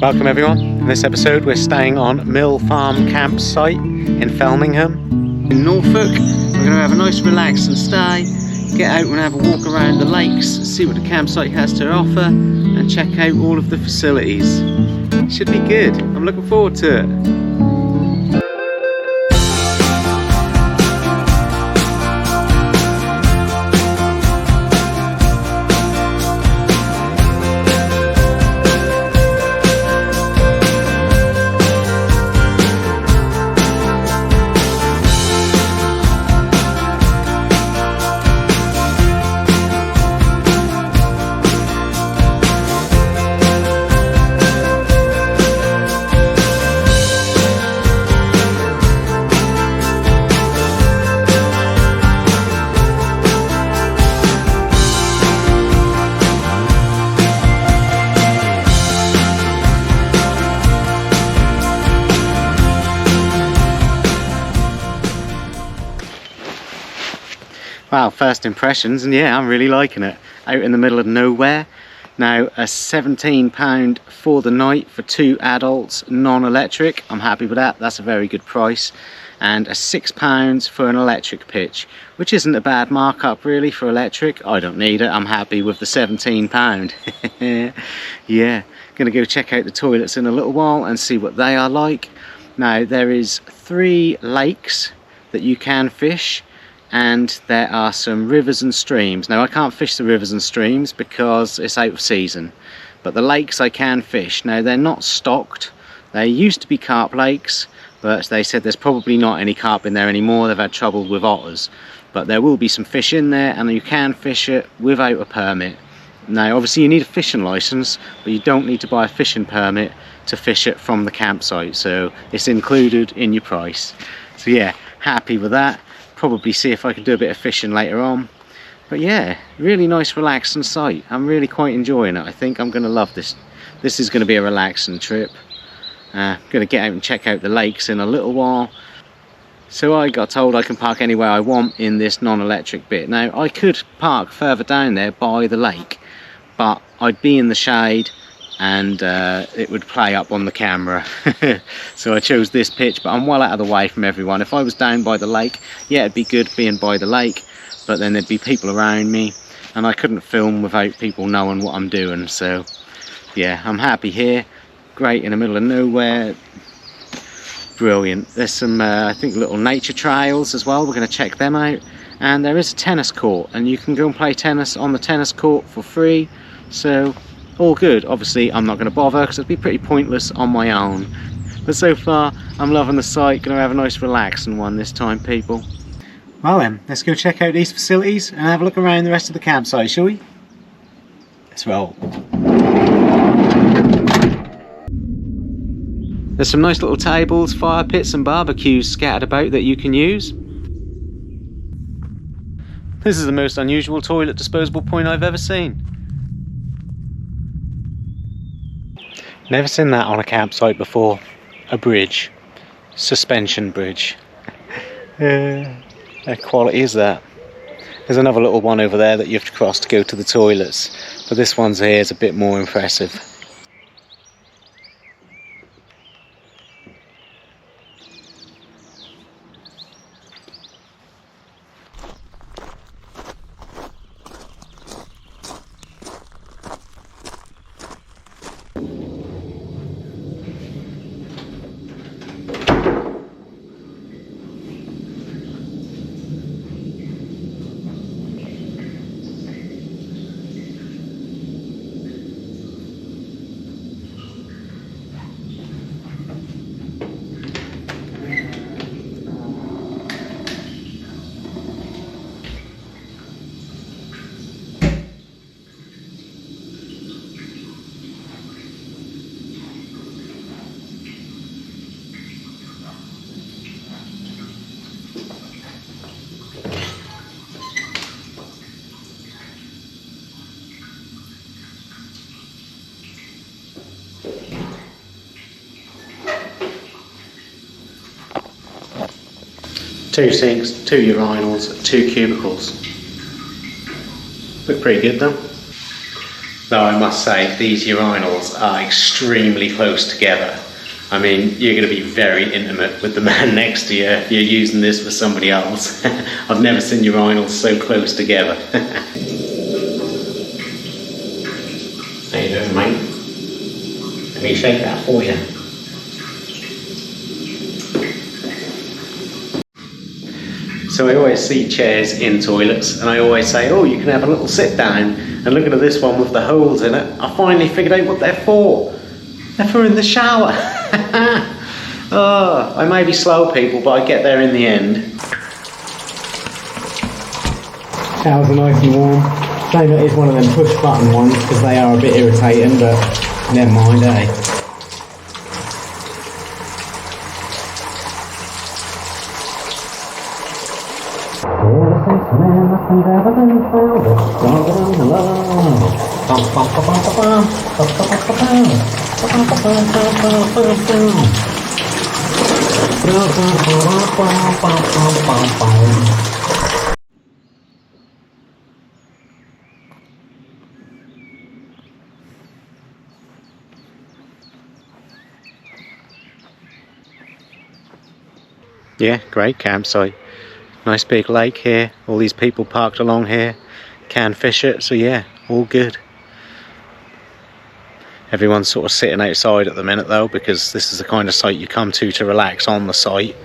Welcome everyone. In this episode we're staying on Mill Farm campsite in Felmingham in Norfolk. We're going to have a nice relaxing stay, get out and have a walk around the lakes, see what the campsite has to offer and check out all of the facilities. Should be good. I'm looking forward to it. Wow, first impressions, and yeah, I'm really liking it. Out in the middle of nowhere. Now, a £17 for the night for 2 adults, non-electric. I'm happy with that. That's a very good price. And a £6 for an electric pitch, which isn't a bad markup really for electric. I don't need it. I'm happy with the £17. Yeah, gonna go check out the toilets in a little while and see what they are like. Now, there is 3 lakes that you can fish, and there are some rivers and streams. Now I can't fish the rivers and streams because it's out of season, but the lakes I can fish. Now they're not stocked. They used to be carp lakes, but they said there's probably not any carp in there anymore. They've had trouble with otters, but there will be some fish in there and you can fish it without a permit. Now obviously you need a fishing license, but you don't need to buy a fishing permit to fish it from the campsite, so it's included in your price. So yeah, happy with that. Probably see if I can do a bit of fishing later on, but yeah, really nice relaxing site. I'm really quite enjoying it. I think I'm going to love this. This is going to be a relaxing trip. I'm going to get out and check out the lakes in a little while. So I got told I can park anywhere I want in this non-electric bit. Now I could park further down there by the lake, but I'd be in the shade and it would play up on the camera. So I chose this pitch, but I'm well out of the way from everyone. If I was down by the lake, yeah, it'd be good being by the lake, but then there'd be people around me and I couldn't film without people knowing what I'm doing. So yeah, I'm happy here. Great, in the middle of nowhere. Brilliant. There's some I think little nature trails as well. We're going to check them out, and there is a tennis court and you can go and play tennis on the tennis court for free. So all good. Obviously I'm not going to bother because it'd be pretty pointless on my own, but so far I'm loving the site. Going to have a nice relaxing one this time, people. Well then, let's go check out these facilities and have a look around the rest of the campsite, shall we? Let's roll. There's some nice little tables, fire pits and barbecues scattered about that you can use. This is the most unusual toilet disposable point I've ever seen. Never seen that on a campsite before. A bridge. Suspension bridge. What quality is that? There's another little one over there that you have to cross to go to the toilets, but this one's here is a bit more impressive. Two sinks, 2 urinals, 2 cubicles. Look pretty good though. Though I must say, these urinals are extremely close together. I mean, you're going to be very intimate with the man next to you if you're using this for somebody else. I've never seen urinals so close together. How you doing, mate? Let me shake that for you. So I always see chairs in toilets, and I always say, oh, you can have a little sit down. And looking at this one with the holes in it, I finally figured out what they're for. They're for in the shower. Oh, I may be slow, people, but I get there in the end. Showers are nice and warm. Shame it is one of them push button ones because they are a bit irritating, but never mind, eh? Yeah, great campsite. Nice big lake here. All these people parked along here. Can fish it, so yeah, all good. Everyone's sort of sitting outside at the minute though, because this is the kind of site you come to relax on the site.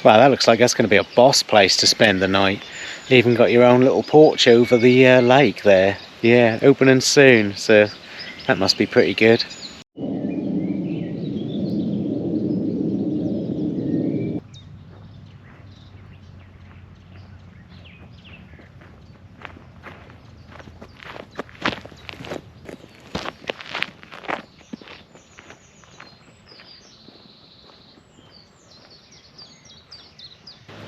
Wow, that looks like that's going to be a boss place to spend the night. You even got your own little porch over the lake there. Yeah, opening soon, so that must be pretty good.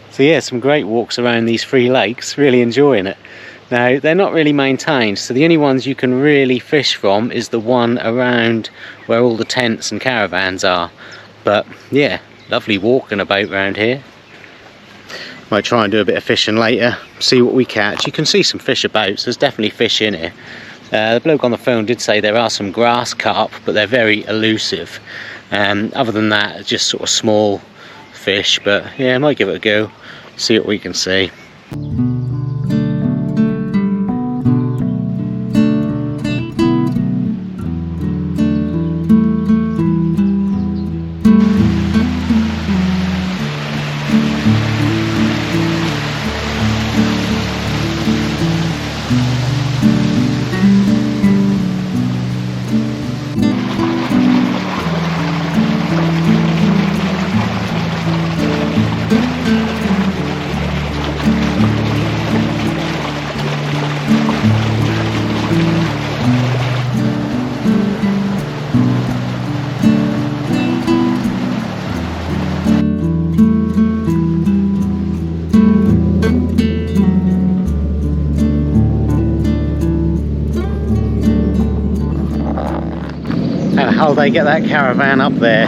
So yeah, some great walks around these 3 lakes, really enjoying it. Now, they're not really maintained, so the only ones you can really fish from is the one around where all the tents and caravans are. But yeah, lovely walking about around here. Might try and do a bit of fishing later, see what we catch. You can see some fish about, so there's definitely fish in here. The bloke on the phone did say there are some grass carp, but they're very elusive. Other than that, it's just sort of small fish, but yeah, I might give it a go, see what we can see. How they get that caravan up there.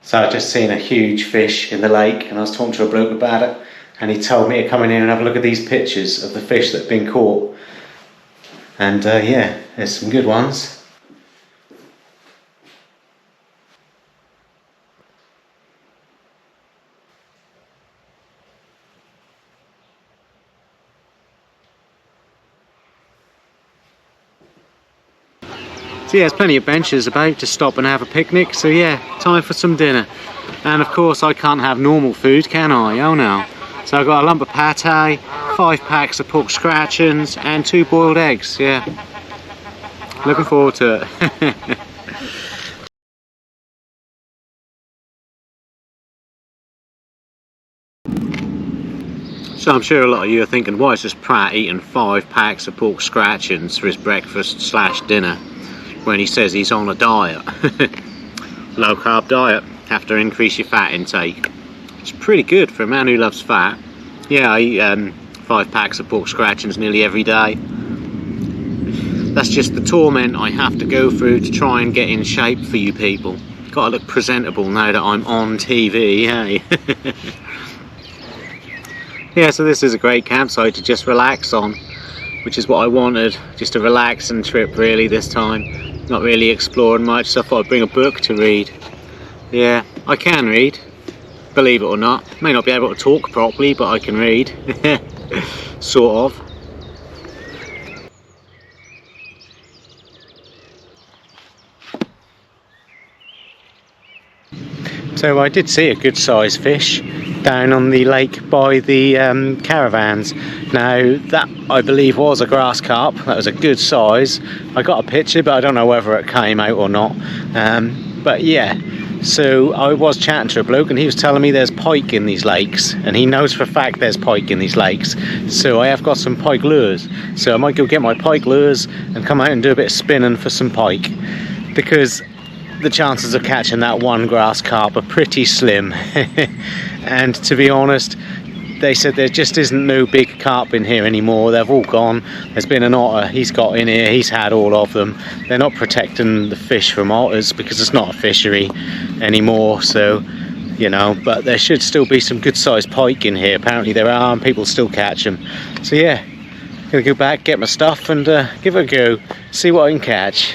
So I've just seen a huge fish in the lake, and I was talking to a bloke about it, and he told me to come in here and have a look at these pictures of the fish that have been caught. And yeah, there's some good ones. So yeah, there's plenty of benches about to stop and have a picnic. So yeah, time for some dinner. And of course I can't have normal food, can I? Oh no. So I've got a lump of pate, 5 packs of pork scratchings and 2 boiled eggs. Yeah, looking forward to it. So I'm sure a lot of you are thinking, why is this Pratt eating 5 packs of pork scratchings for his breakfast / dinner when he says he's on a diet? Low carb diet, have to increase your fat intake. It's pretty good for a man who loves fat. Yeah, I eat 5 packs of pork scratchings nearly every day. That's just the torment I have to go through to try and get in shape for you people. Gotta look presentable now that I'm on TV, hey? Yeah, so this is a great campsite to just relax on, which is what I wanted. Just a relaxing trip really this time. Not really exploring much, so I thought I'd bring a book to read. Yeah, I can read, believe it or not. May not be able to talk properly, but I can read. Sort of. So I did see a good sized fish down on the lake by the caravans. Now that I believe was a grass carp. That was a good size. I got a picture, but I don't know whether it came out or not. But yeah, so I was chatting to a bloke and he was telling me there's pike in these lakes, and he knows for a fact there's pike in these lakes. So I have got some pike lures, so I might go get my pike lures and come out and do a bit of spinning for some pike, because the chances of catching that one grass carp are pretty slim. And to be honest, they said there just isn't no big carp in here anymore. They've all gone. There's been an otter, he's got in here, he's had all of them. They're not protecting the fish from otters because it's not a fishery anymore, so you know, but there should still be some good sized pike in here. Apparently there are, and people still catch them. So yeah, gonna go back, get my stuff and give it a go, see what I can catch.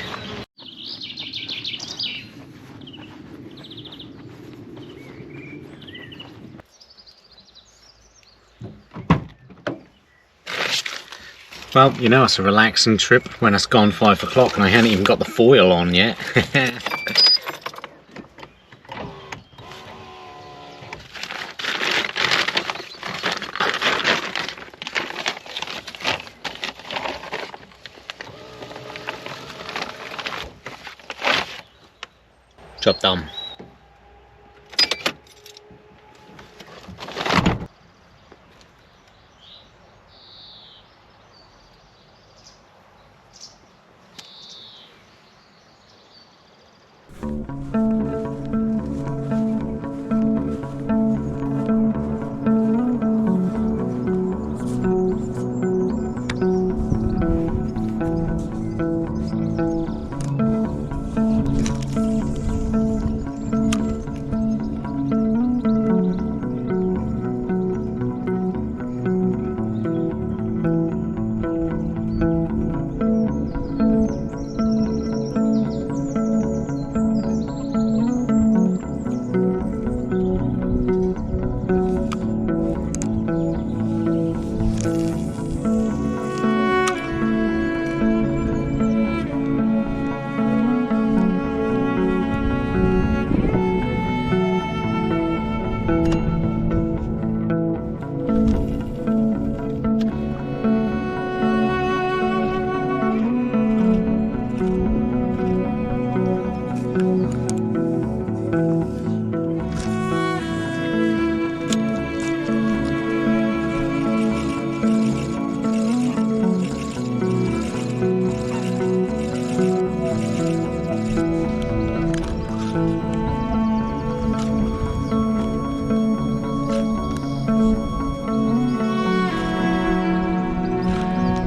Well, you know, it's a relaxing trip when it's gone 5 o'clock and I haven't even got the foil on yet. Job done.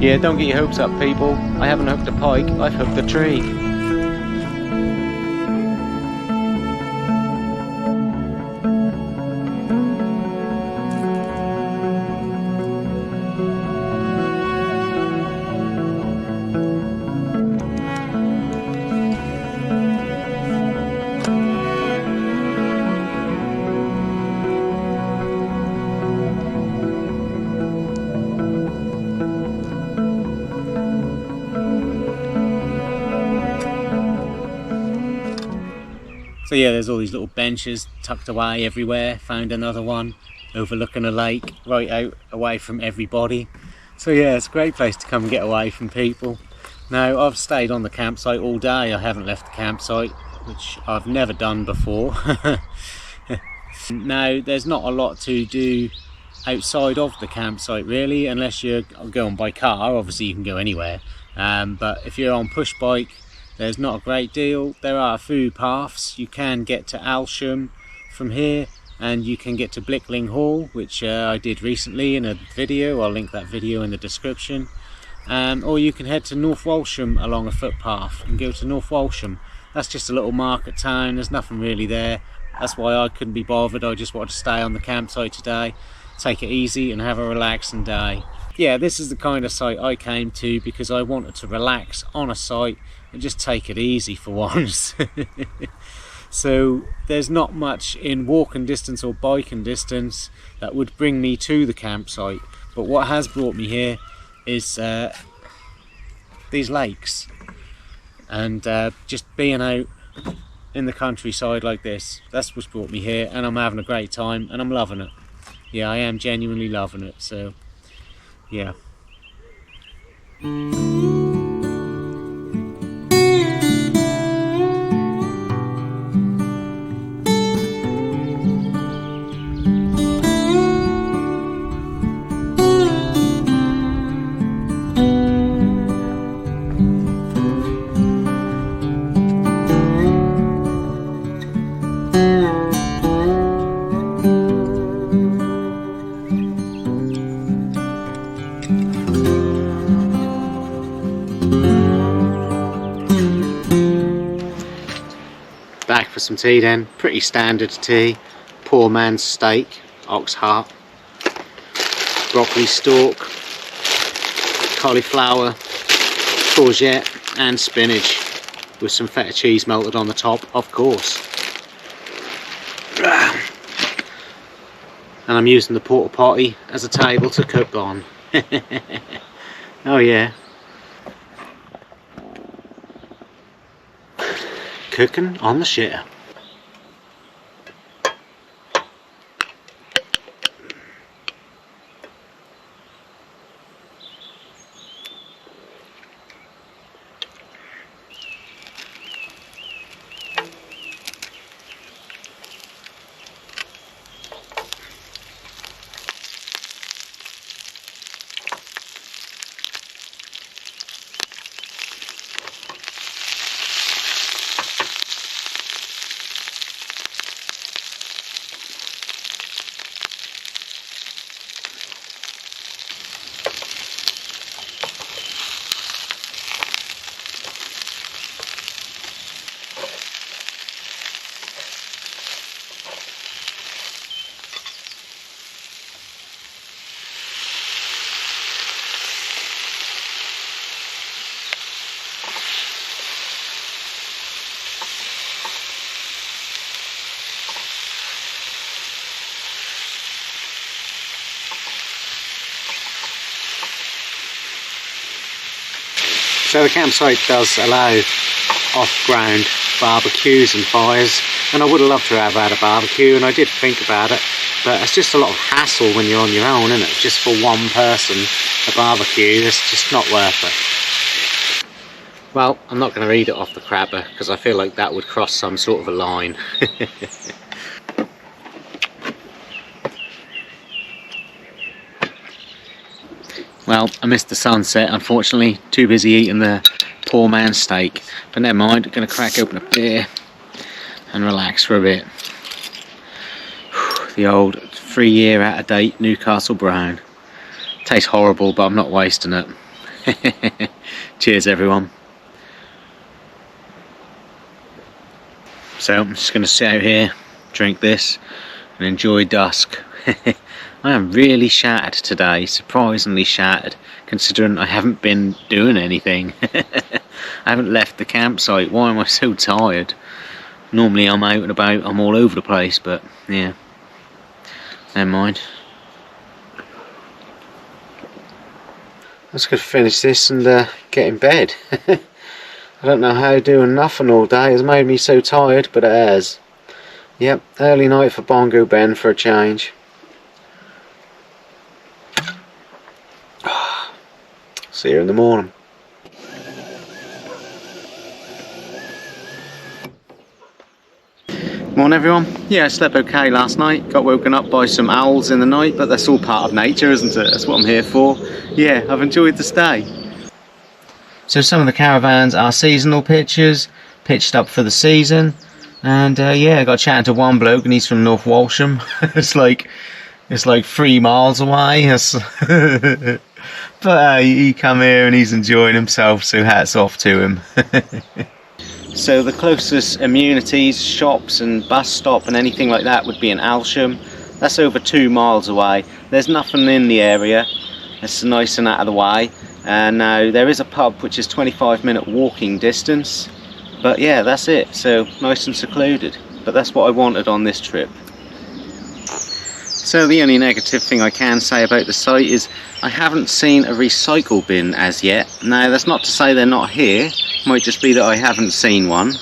Yeah, don't get your hopes up, people. I haven't hooked a pike, I've hooked a tree. So yeah, there's all these little benches tucked away everywhere. Found another one overlooking a lake, right out away from everybody. So yeah, it's a great place to come and get away from people. Now, I've stayed on the campsite all day. I haven't left the campsite, which I've never done before. Now, there's not a lot to do outside of the campsite really, unless you're going by car. Obviously you can go anywhere, but if you're on push bike, there's not a great deal. There are food paths. You can get to Alsham from here, and you can get to Blickling Hall, which I did recently in a video. I'll link that video in the description. Or you can head to North Walsham along a footpath and go to North Walsham. That's just a little market town. There's nothing really there. That's why I couldn't be bothered. I just wanted to stay on the campsite today, take it easy and have a relaxing day. Yeah, this is the kind of site I came to because I wanted to relax on a site and just take it easy for once. So there's not much in walking distance or biking distance that would bring me to the campsite, but what has brought me here is these lakes, and just being out in the countryside like this. That's what's brought me here, and I'm having a great time and I'm loving it. Yeah, I am genuinely loving it. So yeah. Back for some tea then. Pretty standard tea. Poor man's steak, ox heart, broccoli stalk, cauliflower, courgette and spinach with some feta cheese melted on the top, of course. And I'm using the porta potty as a table to cook on. Oh yeah. Cooking on the shitter. So the campsite does allow off-ground barbecues and fires, and I would have loved to have had a barbecue, and I did think about it, but it's just a lot of hassle when you're on your own, isn't it? Just for one person, a barbecue, it's just not worth it. Well, I'm not going to read it off the crabber because I feel like that would cross some sort of a line. Well, I missed the sunset, unfortunately. Too busy eating the poor man's steak. But never mind, I'm going to crack open a beer and relax for a bit. The old 3-year out-of-date Newcastle Brown. Tastes horrible, but I'm not wasting it. Cheers, everyone. So I'm just going to sit out here, drink this, and enjoy dusk. I am really shattered today, surprisingly shattered, considering I haven't been doing anything. I haven't left the campsite. Why am I so tired? Normally I'm out and about, I'm all over the place, but yeah, never mind. Let's go finish this and get in bed. I don't know how doing nothing all day has made me so tired, but it has. Yep, early night for Bongo Ben for a change. See you in the morning. Morning everyone. Yeah, I slept okay last night. Got woken up by some owls in the night, but that's all part of nature, isn't it? That's what I'm here for. Yeah, I've enjoyed the stay. So some of the caravans are seasonal pitchers, pitched up for the season. And yeah, I got chatting to one bloke and he's from North Walsham. it's like 3 miles away. But he come here and he's enjoying himself, so hats off to him. So the closest amenities, shops and bus stop and anything like that would be in Alsham. That's over 2 miles away. There's nothing in the area. It's nice and out of the way. And now there is a pub which is 25-minute walking distance. But yeah, that's it. So nice and secluded. But that's what I wanted on this trip. So the only negative thing I can say about the site is I haven't seen a recycle bin as yet. Now that's not to say they're not here, might just be that I haven't seen one.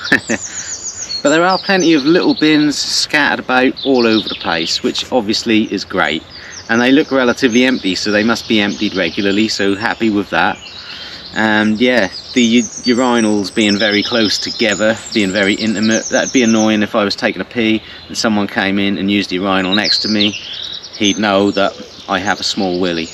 But there are plenty of little bins scattered about all over the place, which obviously is great. And they look relatively empty, so they must be emptied regularly, so happy with that. And yeah, the urinals being very close together, being very intimate, that'd be annoying if I was taking a pee and someone came in and used the urinal next to me. He'd know that I have a small willy.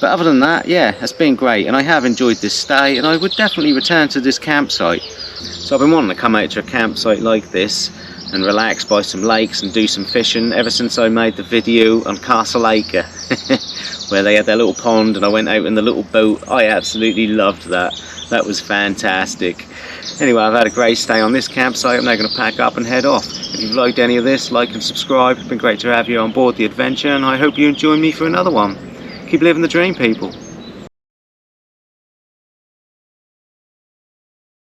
But other than that, yeah, it's been great, and I have enjoyed this stay, and I would definitely return to this campsite. So I've been wanting to come out to a campsite like this and relax by some lakes and do some fishing ever since I made the video on Castle Acre, where they had their little pond and I went out in the little boat. I absolutely loved that. That was fantastic. Anyway, I've had a great stay on this campsite. I'm now going to pack up and head off. If you've liked any of this, like and subscribe. It's been great to have you on board the adventure, and I hope you join me for another one. Keep living the dream, people.